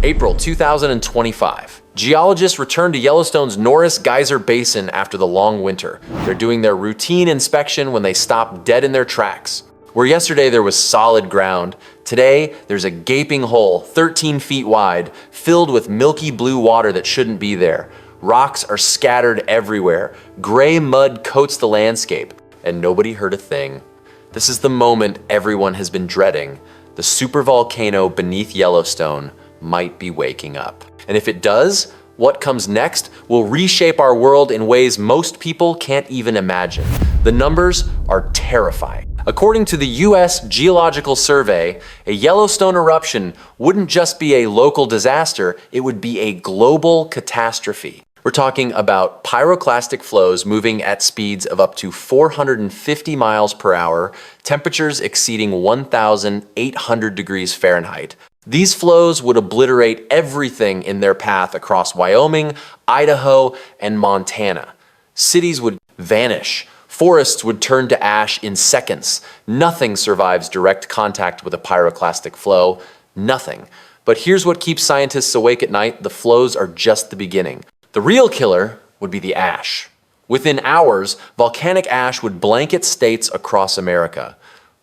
April 2025. Geologists returned to Yellowstone's Norris Geyser Basin after the long winter. They're doing their routine inspection when they stop dead in their tracks. Where yesterday there was solid ground, today there's a gaping hole 13 feet wide, filled with milky blue water that shouldn't be there. Rocks are scattered everywhere. Gray mud coats the landscape, and nobody heard a thing. This is the moment everyone has been dreading. The supervolcano beneath Yellowstone might be waking up. And if it does, what comes next will reshape our world in ways most people can't even imagine. The numbers are terrifying. According to the US Geological Survey, a Yellowstone eruption wouldn't just be a local disaster, it would be a global catastrophe. We're talking about pyroclastic flows moving at speeds of up to 450 miles per hour, temperatures exceeding 1,800 degrees Fahrenheit. These flows would obliterate everything in their path across Wyoming, Idaho, and Montana. Cities would vanish. Forests would turn to ash in seconds. Nothing survives direct contact with a pyroclastic flow. Nothing. But here's what keeps scientists awake at night. The flows are just the beginning. The real killer would be the ash. Within hours, volcanic ash would blanket states across America.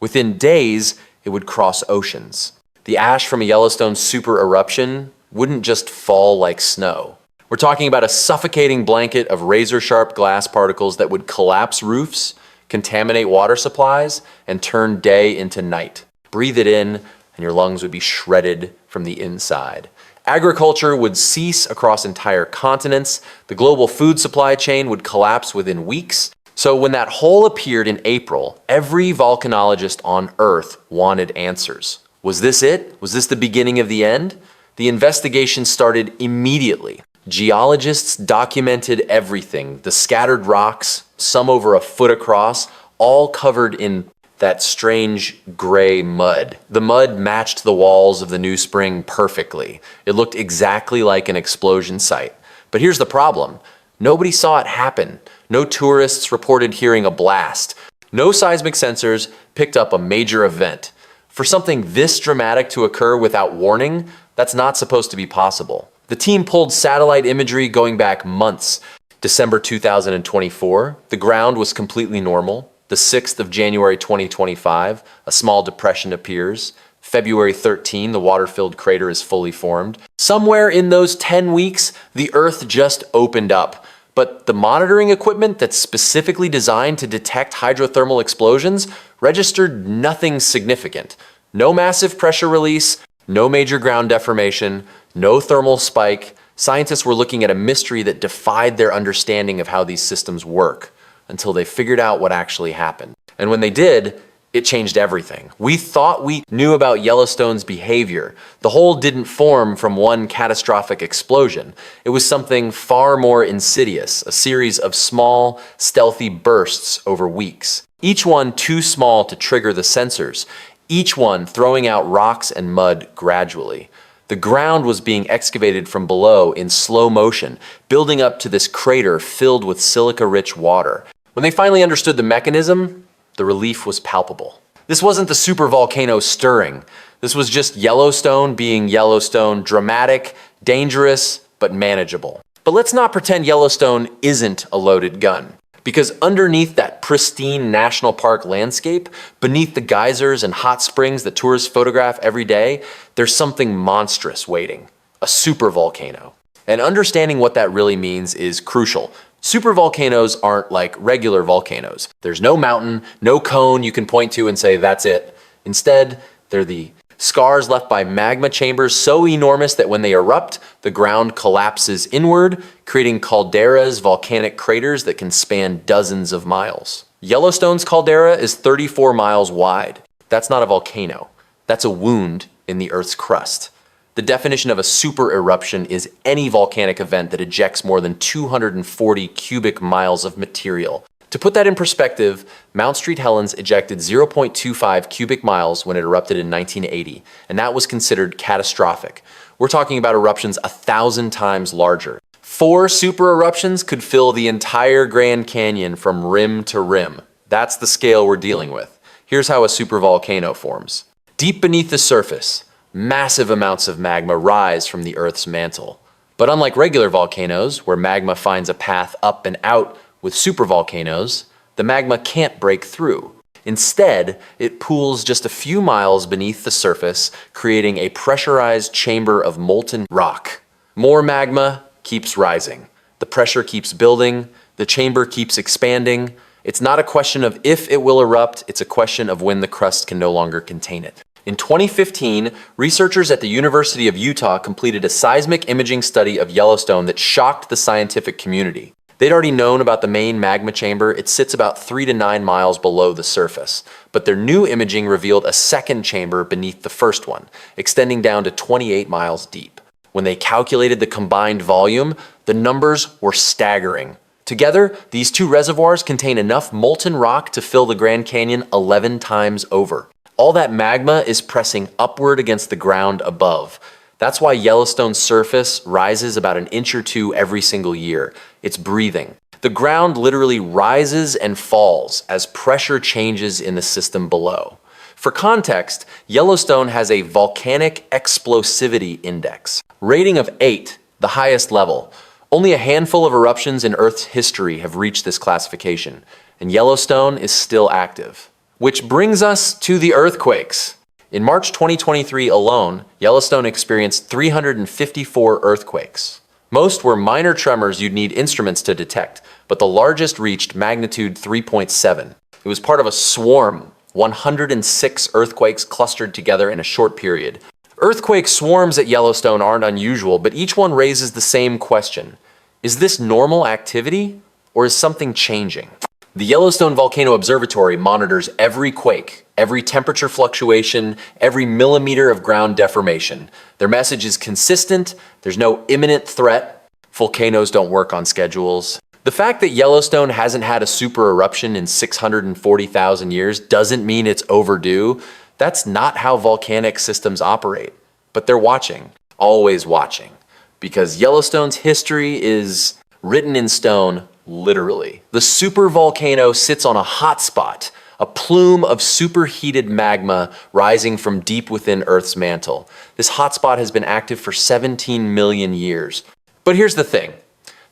Within days, it would cross oceans. The ash from a Yellowstone super eruption wouldn't just fall like snow. We're talking about a suffocating blanket of razor-sharp glass particles that would collapse roofs, contaminate water supplies, and turn day into night. Breathe it in, and your lungs would be shredded from the inside. Agriculture would cease across entire continents. The global food supply chain would collapse within weeks. So when that hole appeared in April, every volcanologist on Earth wanted answers. Was this it? Was this the beginning of the end? The investigation started immediately. Geologists documented everything. The scattered rocks, some over a foot across, all covered in that strange gray mud. The mud matched the walls of the new spring perfectly. It looked exactly like an explosion site. But here's the problem. Nobody saw it happen. No tourists reported hearing a blast. No seismic sensors picked up a major event. For something this dramatic to occur without warning, that's not supposed to be possible. The team pulled satellite imagery going back months. December 2024, the ground was completely normal. The 6th of January 2025, a small depression appears. February 13, the water-filled crater is fully formed. Somewhere in those 10 weeks, the Earth just opened up. But the monitoring equipment that's specifically designed to detect hydrothermal explosions registered nothing significant. No massive pressure release, no major ground deformation, no thermal spike. Scientists were looking at a mystery that defied their understanding of how these systems work until they figured out what actually happened. And when they did, it changed everything. We thought we knew about Yellowstone's behavior. The hole didn't form from one catastrophic explosion. It was something far more insidious, a series of small, stealthy bursts over weeks. Each one too small to trigger the sensors, each one throwing out rocks and mud gradually. The ground was being excavated from below in slow motion, building up to this crater filled with silica-rich water. When they finally understood the mechanism, the relief was palpable. This wasn't the supervolcano stirring. This was just Yellowstone being Yellowstone, dramatic, dangerous, but manageable. But let's not pretend Yellowstone isn't a loaded gun. Because underneath that pristine national park landscape, beneath the geysers and hot springs that tourists photograph every day, there's something monstrous waiting, a supervolcano. And understanding what that really means is crucial. Supervolcanoes aren't like regular volcanoes. There's no mountain, no cone you can point to and say, that's it. Instead, they're the scars left by magma chambers so enormous that when they erupt, the ground collapses inward, creating calderas, volcanic craters that can span dozens of miles. Yellowstone's caldera is 34 miles wide. That's not a volcano. That's a wound in the Earth's crust. The definition of a super eruption is any volcanic event that ejects more than 240 cubic miles of material. To put that in perspective, Mount St. Helens ejected 0.25 cubic miles when it erupted in 1980, and that was considered catastrophic. We're talking about eruptions 1,000 times larger. 4 super eruptions could fill the entire Grand Canyon from rim to rim. That's the scale we're dealing with. Here's how a supervolcano forms. Deep beneath the surface, massive amounts of magma rise from the Earth's mantle. But unlike regular volcanoes, where magma finds a path up and out with supervolcanoes, the magma can't break through. Instead, it pools just a few miles beneath the surface, creating a pressurized chamber of molten rock. More magma keeps rising. The pressure keeps building, the chamber keeps expanding. It's not a question of if it will erupt, it's a question of when the crust can no longer contain it. In 2015, researchers at the University of Utah completed a seismic imaging study of Yellowstone that shocked the scientific community. They'd already known about the main magma chamber. It sits about 3 to 9 miles below the surface. But their new imaging revealed a second chamber beneath the first one, extending down to 28 miles deep. When they calculated the combined volume, the numbers were staggering. Together, these two reservoirs contain enough molten rock to fill the Grand Canyon 11 times over. All that magma is pressing upward against the ground above. That's why Yellowstone's surface rises about an inch or two every single year. It's breathing. The ground literally rises and falls as pressure changes in the system below. For context, Yellowstone has a volcanic explosivity index, rating of 8, the highest level. Only a handful of eruptions in Earth's history have reached this classification, and Yellowstone is still active. Which brings us to the earthquakes. In March 2023 alone, Yellowstone experienced 354 earthquakes. Most were minor tremors you'd need instruments to detect, but the largest reached magnitude 3.7. It was part of a swarm, 106 earthquakes clustered together in a short period. Earthquake swarms at Yellowstone aren't unusual, but each one raises the same question. Is this normal activity, or is something changing? The Yellowstone Volcano Observatory monitors every quake, every temperature fluctuation, every millimeter of ground deformation. Their message is consistent, there's no imminent threat. Volcanoes don't work on schedules. The fact that Yellowstone hasn't had a super eruption in 640,000 years doesn't mean it's overdue. That's not how volcanic systems operate. But they're watching, always watching, because Yellowstone's history is written in stone, literally. The supervolcano sits on a hot spot, a plume of superheated magma rising from deep within Earth's mantle. This hotspot has been active for 17 million years. But here's the thing,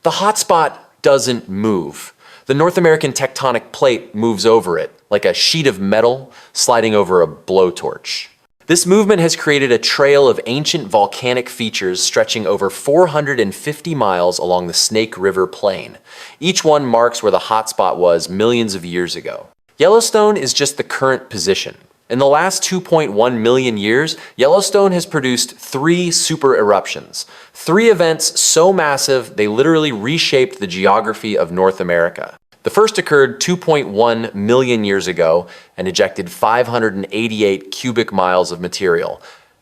the hotspot doesn't move. The North American tectonic plate moves over it, like a sheet of metal sliding over a blowtorch. This movement has created a trail of ancient volcanic features stretching over 450 miles along the Snake River Plain. Each one marks where the hotspot was millions of years ago. Yellowstone is just the current position. In the last 2.1 million years, Yellowstone has produced 3 super eruptions. 3 events so massive they literally reshaped the geography of North America. The first occurred 2.1 million years ago and ejected 588 cubic miles of material.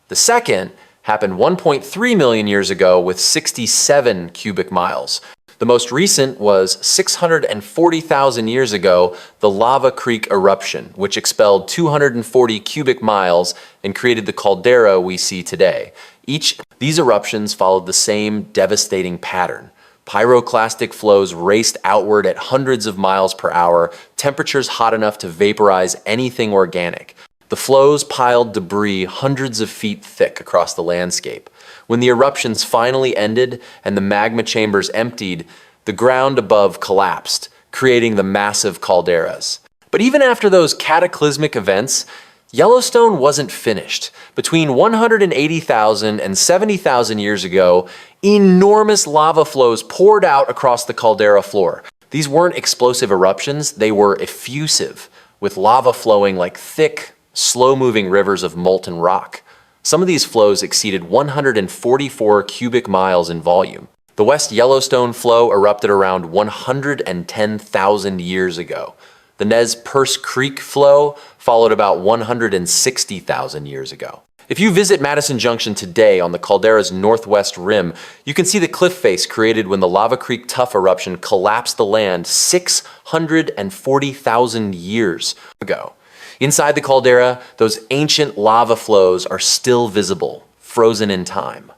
The second happened 1.3 million years ago with 67 cubic miles. The most recent was 640,000 years ago, the Lava Creek eruption, which expelled 240 cubic miles and created the caldera we see today. These eruptions followed the same devastating pattern. Pyroclastic flows raced outward at hundreds of miles per hour, temperatures hot enough to vaporize anything organic. The flows piled debris hundreds of feet thick across the landscape. When the eruptions finally ended and the magma chambers emptied, the ground above collapsed, creating the massive calderas. But even after those cataclysmic events, Yellowstone wasn't finished. Between 180,000 and 70,000 years ago, enormous lava flows poured out across the caldera floor. These weren't explosive eruptions, they were effusive, with lava flowing like thick, slow-moving rivers of molten rock. Some of these flows exceeded 144 cubic miles in volume. The West Yellowstone flow erupted around 110,000 years ago. The Nez Perce Creek flow followed about 160,000 years ago. If you visit Madison Junction today on the caldera's northwest rim, you can see the cliff face created when the Lava Creek Tuff eruption collapsed the land 640,000 years ago. Inside the caldera, those ancient lava flows are still visible, frozen in time.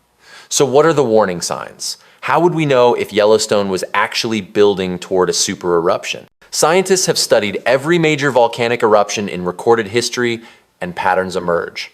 So what are the warning signs? How would we know if Yellowstone was actually building toward a super eruption? Scientists have studied every major volcanic eruption in recorded history, and patterns emerge.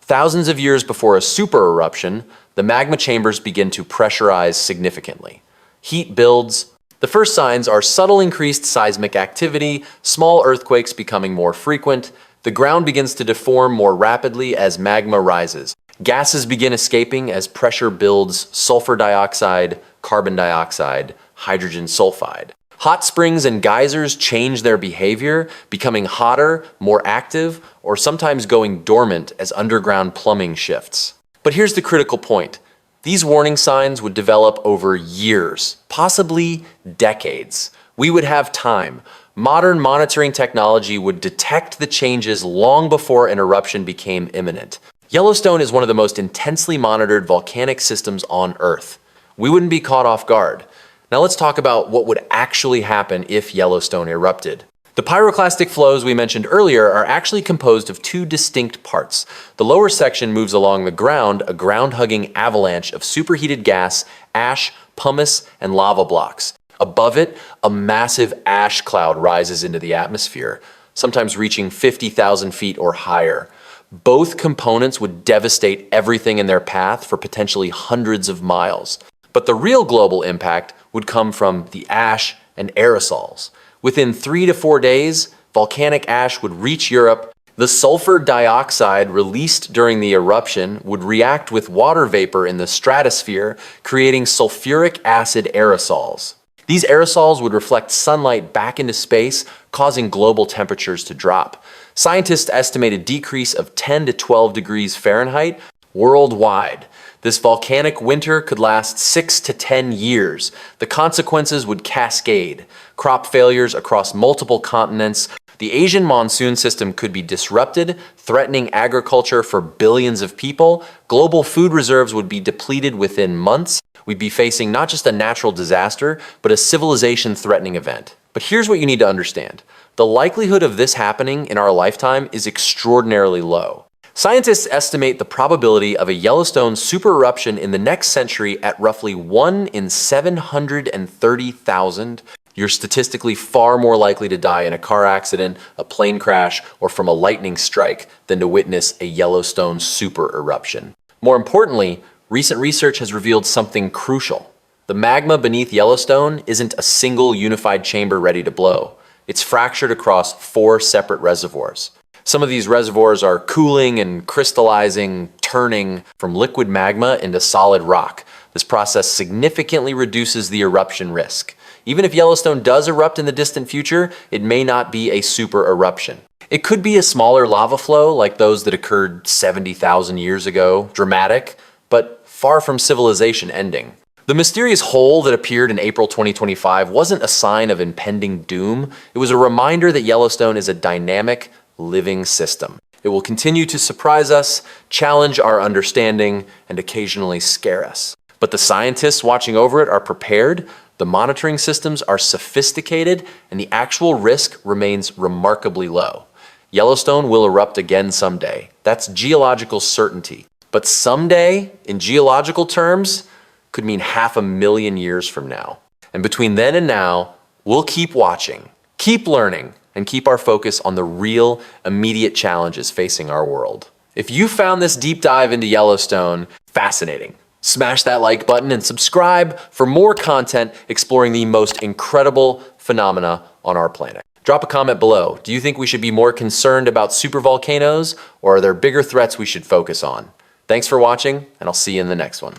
Thousands of years before a super eruption, the magma chambers begin to pressurize significantly. Heat builds. The first signs are subtle increased seismic activity, small earthquakes becoming more frequent. The ground begins to deform more rapidly as magma rises. Gases begin escaping as pressure builds sulfur dioxide, carbon dioxide, hydrogen sulfide. Hot springs and geysers change their behavior, becoming hotter, more active, or sometimes going dormant as underground plumbing shifts. But here's the critical point. These warning signs would develop over years, possibly decades. We would have time. Modern monitoring technology would detect the changes long before an eruption became imminent. Yellowstone is one of the most intensely monitored volcanic systems on Earth. We wouldn't be caught off guard. Now let's talk about what would actually happen if Yellowstone erupted. The pyroclastic flows we mentioned earlier are actually composed of two distinct parts. The lower section moves along the ground, a ground-hugging avalanche of superheated gas, ash, pumice, and lava blocks. Above it, a massive ash cloud rises into the atmosphere, sometimes reaching 50,000 feet or higher. Both components would devastate everything in their path for potentially hundreds of miles. But the real global impact would come from the ash and aerosols. Within 3 to 4 days, volcanic ash would reach Europe. The sulfur dioxide released during the eruption would react with water vapor in the stratosphere, creating sulfuric acid aerosols. These aerosols would reflect sunlight back into space, causing global temperatures to drop. Scientists estimate a decrease of 10 to 12 degrees Fahrenheit worldwide. This volcanic winter could last 6 to 10 years. The consequences would cascade. Crop failures across multiple continents. The Asian monsoon system could be disrupted, threatening agriculture for billions of people. Global food reserves would be depleted within months. We'd be facing not just a natural disaster, but a civilization-threatening event. But here's what you need to understand. The likelihood of this happening in our lifetime is extraordinarily low. Scientists estimate the probability of a Yellowstone supereruption in the next century at roughly 1 in 730,000. You're statistically far more likely to die in a car accident, a plane crash, or from a lightning strike than to witness a Yellowstone supereruption. More importantly, recent research has revealed something crucial. The magma beneath Yellowstone isn't a single unified chamber ready to blow. It's fractured across 4 separate reservoirs. Some of these reservoirs are cooling and crystallizing, turning from liquid magma into solid rock. This process significantly reduces the eruption risk. Even if Yellowstone does erupt in the distant future, it may not be a super eruption. It could be a smaller lava flow like those that occurred 70,000 years ago, dramatic, but far from civilization ending. The mysterious hole that appeared in April 2025 wasn't a sign of impending doom. It was a reminder that Yellowstone is a dynamic, living system. It will continue to surprise us, challenge our understanding, and occasionally scare us. But the scientists watching over it are prepared, the monitoring systems are sophisticated, and the actual risk remains remarkably low. Yellowstone will erupt again someday. That's geological certainty. But someday, in geological terms, could mean 500,000 years from now. And between then and now, we'll keep watching, keep learning, and keep our focus on the real, immediate challenges facing our world. If you found this deep dive into Yellowstone fascinating, smash that like button and subscribe for more content exploring the most incredible phenomena on our planet. Drop a comment below. Do you think we should be more concerned about supervolcanoes, or are there bigger threats we should focus on? Thanks for watching, and I'll see you in the next one.